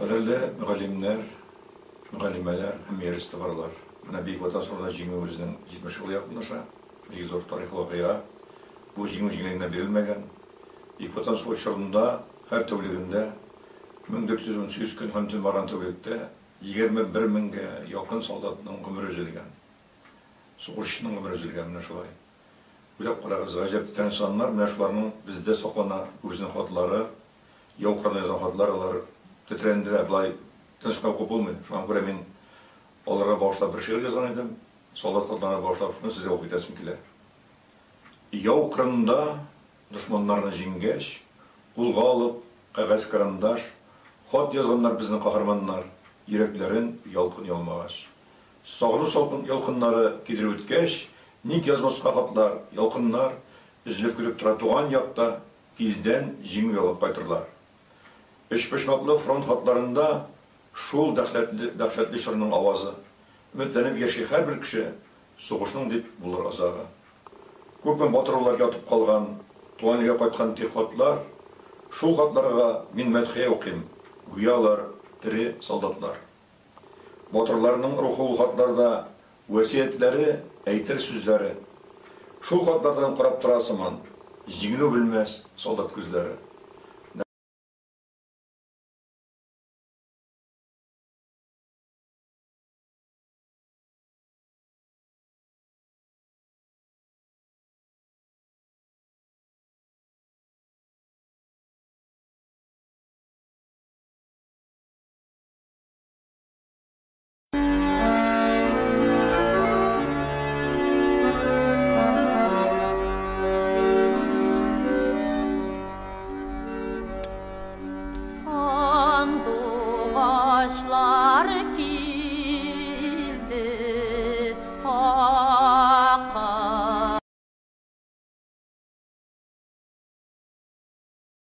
Kaderli mügallimler, mügallimeler, hem yerisi varlar. Buna büyük vatan sonra jingimizin 70 yılı yakınlaşa. Bir zor tarih vakıya. Bu jingimizin verilmegen. Büyük vatan soğuşlarında her tövlüğünde 1418 gün hamtın varan tövlükte 21 minge yakın soldatının ömrü üzülgen. Soğuşçının ömrü üzülgen mine şolay. Bilap qarağız, gajep titen insanlar mine şolarının bizde soqlana özünün xotları, yavqarına yazan xotlar Titrendi ablay tınışqa kopulmayın. Şu an göre men onlara başlap bir şiir yazan edim. Soldat xotlarına başlap şunu size okuytasım kile. Yavqarında düşmanlarını jingeş, qulga alıp, qağaz karandaş, xot yazanlar bizning qahramanlar, yüreklerin yalqın yalmağaş. Sağlı solqın yalqınları gidirip ötkeş, nik yazmasqa xotlar, yalqınlar, üzülüp gülüp tura tuğan yakta, tizden jingib alıp qaytırlar. Üç-beşmaklı front hatlarında şul dəhşətli şırının avazı, ümitlenip yaşayı her bir kişi soğuşunun dip bulur azağı. Köpün batırılar yatıp kalgan, tuğanıya qaytkan tihotlar, şul hatlarına min medhiye okuyum, güyalar, diri soldatlar. Batırlarının ruhul hatlarda vesiyetleri, eytir süzleri, şul hatlardan kurap turasıman, jinginu bilmez soldat gözleri.